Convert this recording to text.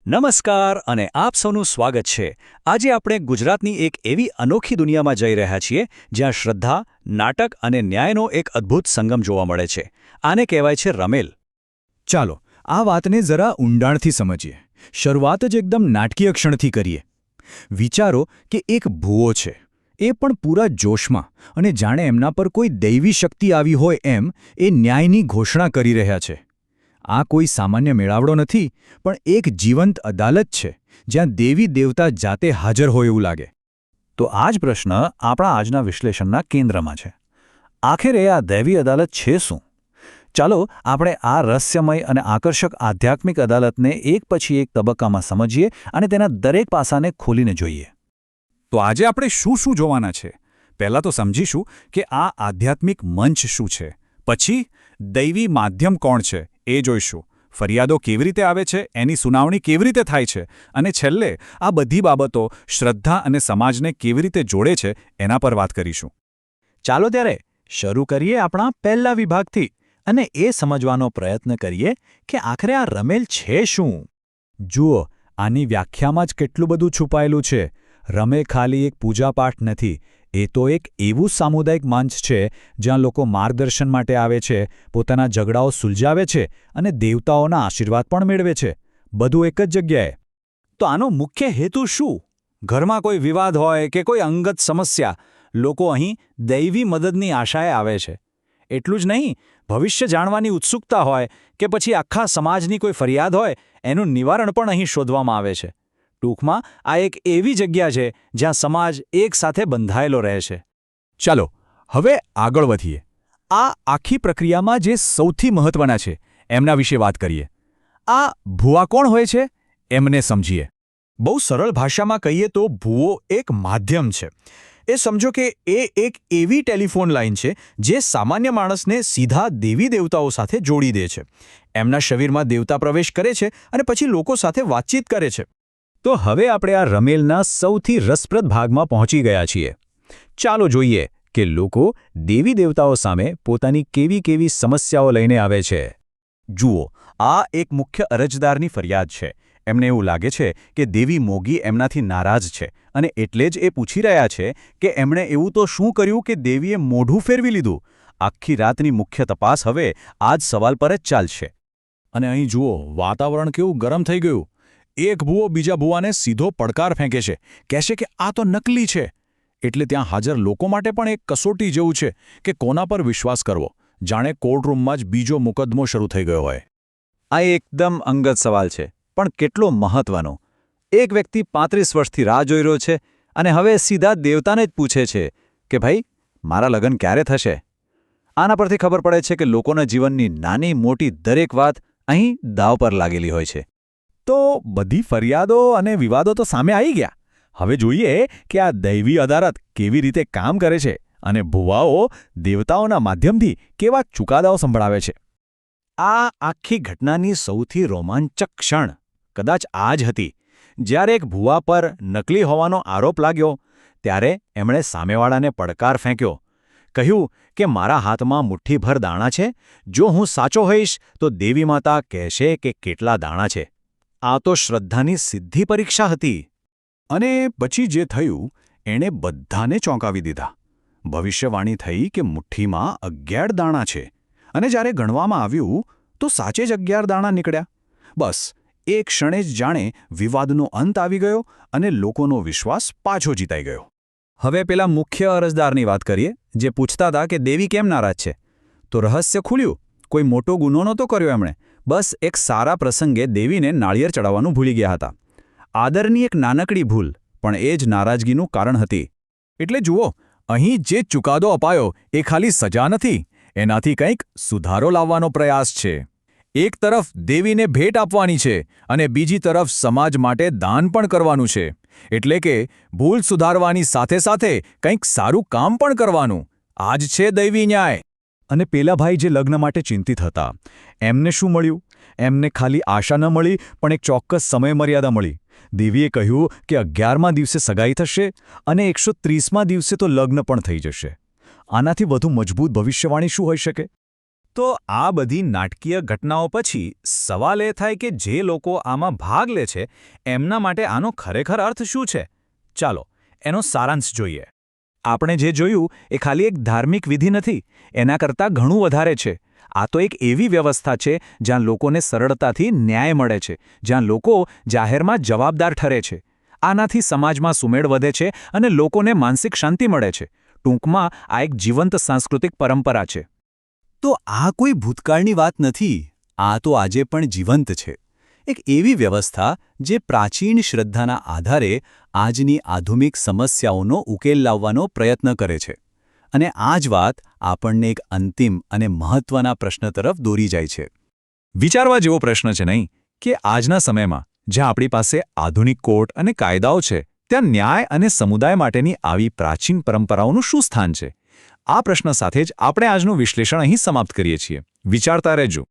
નમસ્કાર અને આપ સૌનું સ્વાગત છે. આજે આપણે ગુજરાતની એક એવી અનોખી દુનિયામાં જઈ રહ્યા છીએ જ્યાં શ્રદ્ધા, નાટક અને ન્યાયનો એક અદ્ભુત સંગમ જોવા મળે છે. આને કહેવાય છે રમેલ. ચાલો આ વાતને જરા ઊંડાણથી સમજીએ. શરૂઆત જ એકદમ નાટકીય ક્ષણથી કરીએ. વિચારો કે એક ભૂવો છે, એ પણ પૂરા જોશમાં, અને જાણે એમના પર કોઈ દૈવી શક્તિ આવી હોય એમ એ ન્યાયની ઘોષણા કરી રહ્યા છે. આ કોઈ સામાન્ય મેળાવડો નથી, પણ એક જીવંત અદાલત છે જ્યાં દેવી દેવતા જાતે હાજર હોય એવું લાગે. તો આ જ પ્રશ્ન આપણા આજના વિશ્લેષણના કેન્દ્રમાં છે. આખરે આ દૈવી અદાલત છે શું? ચાલો આપણે આ રહસ્યમય અને આકર્ષક આધ્યાત્મિક અદાલતને એક પછી એક તબક્કામાં સમજીએ અને તેના દરેક પાસાને ખોલીને જોઈએ. તો આજે આપણે શું શું જોવાના છે? પહેલાં તો સમજીશું કે આ આધ્યાત્મિક મંચ શું છે, પછી દૈવી માધ્યમ કોણ છે એ જોઈશું, ફરિયાદો કેવી રીતે આવે છે, એની સુનાવણી કેવી રીતે થાય છે, અને છેલ્લે આ બધી બાબતો શ્રદ્ધા અને સમાજને કેવી રીતે જોડે છે એના પર વાત કરીશું. ચાલો ત્યારે શરૂ કરીએ આપણા પહેલા વિભાગથી અને એ સમજવાનો પ્રયત્ન કરીએ કે આખરે આ રમેલ છે શું. જુઓ, આની વ્યાખ્યામાં જ કેટલું બધું છુપાયેલું છે. રમે ખાલી એક પૂજાપાઠ નથી, એ તો એક એવું સામુદાયિક મંચ છે જ્યાં લોકો માર્ગદર્શન માટે આવે છે, પોતાના ઝઘડાઓ સુલઝાવે છે અને દેવતાઓના આશીર્વાદ પણ મેળવે છે, બધું એક જ જગ્યાએ. તો આનો મુખ્ય હેતુ શું? ઘરમાં કોઈ વિવાદ હોય કે કોઈ અંગત સમસ્યા, લોકો અહીં દૈવી મદદની આશાએ આવે છે. એટલું જ નહીં, ભવિષ્ય જાણવાની ઉત્સુકતા હોય કે પછી આખા સમાજની કોઈ ફરિયાદ હોય, એનું નિવારણ પણ અહીં શોધવામાં આવે છે. ટૂંકમાં આ એક એવી જગ્યા છે જ્યાં સમાજ એક સાથે બંધાયેલો રહે છે. ચાલો હવે આગળ વધીએ. આ આખી પ્રક્રિયામાં જે સૌથી મહત્વના છે એમના વિશે વાત કરીએ. આ ભૂવા કોણ હોય છે એમને સમજીએ. બહુ સરળ ભાષામાં કહીએ તો ભૂવો એક માધ્યમ છે. એ સમજો કે એ એક એવી ટેલિફોન લાઇન છે જે સામાન્ય માણસને સીધા દેવી દેવતાઓ સાથે જોડી દે છે. એમના શરીરમાં દેવતા પ્રવેશ કરે છે અને પછી લોકો સાથે વાતચીત કરે છે. તો હવે આપણે આ રમેલના સૌથી રસપ્રદ ભાગમાં પહોંચી ગયા છીએ. ચાલો જોઈએ કે લોકો દેવી દેવતાઓ સામે પોતાની કેવી કેવી સમસ્યાઓ લઈને આવે છે. જુઓ, આ એક મુખ્ય અરજદારની ફરિયાદ છે. એમને એવું લાગે છે કે દેવી મોગી એમનાથી નારાજ છે અને એટલે જ એ પૂછી રહ્યા છે કે એમણે એવું તો શું કર્યું કે દેવીએ મોઢું ફેરવી લીધું. આખી રાતની મુખ્ય તપાસ હવે આ જ સવાલ પર જ ચાલશે. અને અહીં જુઓ, વાતાવરણ કેવું ગરમ થઈ ગયું. એક ભૂવો બીજા ભૂવાને સીધો પડકાર ફેંકે છે, કહેશે કે આ તો નકલી છે. એટલે ત્યાં હાજર લોકો માટે પણ એક કસોટી જેવું છે કે કોના પર વિશ્વાસ કરવો, જાણે કોર્ટરૂમમાં જ બીજો મુકદ્દમો શરૂ થઈ ગયો હોય. આ એકદમ અંગત સવાલ છે, પણ કેટલો મહત્વનો. એક વ્યક્તિ 35 વર્ષથી રાહ જોઈ રહ્યો છે અને હવે સીધા દેવતાને જ પૂછે છે કે ભાઈ, મારા લગ્ન ક્યારે થશે? આના પરથી ખબર પડે છે કે લોકોના જીવનની નાની મોટી દરેક વાત અહીં દાવ પર લાગેલી હોય છે. તો બધી ફરિયાદો અને વિવાદો તો સામે આવી ગયા. હવે જોઈએ કે આ દૈવી અદાલત કેવી રીતે કામ કરે છે અને ભુવાઓ દેવતાઓના માધ્યમથી કેવા ચુકાદાઓ સંભળાવે છે. આ આખી ઘટનાની સૌથી રોમાંચક ક્ષણ કદાચ આ જ હતી, જ્યારે એક ભુવા પર નકલી હોવાનો આરોપ લાગ્યો. ત્યારે એમણે સામેવાળાને પડકાર ફેંક્યો. કહ્યું કે મારા હાથમાં મુઠ્ઠીભર દાણા છે, જો હું સાચો હોઈશ તો દેવી માતા કહેશે કે કેટલા દાણા છે. આ તો શ્રદ્ધાની સીધી પરીક્ષા હતી. અને પછી જે થયું એણે બધાને ચોંકાવી દીધા. ભવિષ્યવાણી થઈ કે મુઠ્ઠીમાં 11 દાણા છે, અને જ્યારે ગણવામાં આવ્યું તો સાચે જ 11 દાણા નીકળ્યા. બસ એ ક્ષણે જ જાણે વિવાદનો અંત આવી ગયો અને લોકોનો વિશ્વાસ પાછો જીતાઈ ગયો. હવે પેલા મુખ્ય અરજદારની વાત કરીએ, જે પૂછતા હતા કે દેવી કેમ નારાજ છે. તો રહસ્ય ખુલ્યું. કોઈ મોટો ગુનો નહોતો કર્યો એમણે. બસ એક સારા પ્રસંગે દેવીને નાળિયેર ચડાવવાનું ભૂલી ગયા હતા. આદરની એક નાનકડી ભૂલ, પણ એ જ નારાજગીનું કારણ હતી. એટલે જુઓ, અહીં જે ચુકાદો અપાયો એ ખાલી સજા નથી, એનાથી કંઈક સુધારો લાવવાનો પ્રયાસ છે. એક તરફ દેવીને ભેટ આપવાની છે અને બીજી તરફ સમાજ માટે દાન પણ કરવાનું છે. એટલે કે ભૂલ સુધારવાની સાથે સાથે કંઈક સારું કામ પણ કરવાનું. આ જ છે દૈવી ન્યાય. અને પેલા ભાઈ જે લગ્ન માટે ચિંતિત હતા, એમને શું મળ્યું? એમને ખાલી આશા ન મળી, પણ એક ચોક્કસ સમયમર્યાદા મળી. દેવીએ કહ્યું કે 11મા દિવસે સગાઈ થશે અને 130મા દિવસે તો લગ્ન પણ થઈ જશે. આનાથી વધુ મજબૂત ભવિષ્યવાણી શું હોઈ શકે? તો આ બધી નાટકીય ઘટનાઓ પછી સવાલ એ થાય કે જે લોકો આમાં ભાગ લે છે એમના માટે આનો ખરેખર અર્થ શું છે? ચાલો એનો સારાંશ જોઈએ. આપણે જે જોયું એ ખાલી એક ધાર્મિક વિધિ નથી, એના કરતાં ઘણું વધારે છે. આ તો એક એવી વ્યવસ્થા છે જ્યાં લોકોને સરળતાથી ન્યાય મળે છે, જ્યાં લોકો જાહેરમાં જવાબદાર ઠરે છે. આનાથી સમાજમાં સુમેળ વધે છે અને લોકોને માનસિક શાંતિ મળે છે. ટૂંકમાં આ એક જીવંત સાંસ્કૃતિક પરંપરા છે. તો આ કોઈ ભૂતકાળની વાત નથી, આ તો આજે પણ જીવંત છે. એક એવી વ્યવસ્થા જે પ્રાચીન શ્રદ્ધાના આધારે આજની આધુનિક સમસ્યાઓનો ઉકેલ લાવવાનો પ્રયત્ન કરે છે. અને આ જ વાત આપણને એક અંતિમ અને મહત્વના પ્રશ્ન તરફ દોરી જાય છે. વિચારવા જેવો પ્રશ્ન છે નહીં કે આજના સમયમાં જ્યાં આપણી પાસે આધુનિક કોર્ટ અને કાયદાઓ છે, ત્યાં ન્યાય અને સમુદાય માટેની આવી પ્રાચીન પરંપરાઓનું શું સ્થાન છે? આ પ્રશ્ન સાથે જ આપણે આજનું વિશ્લેષણ અહીં સમાપ્ત કરીએ છીએ. વિચારતા રહેજો.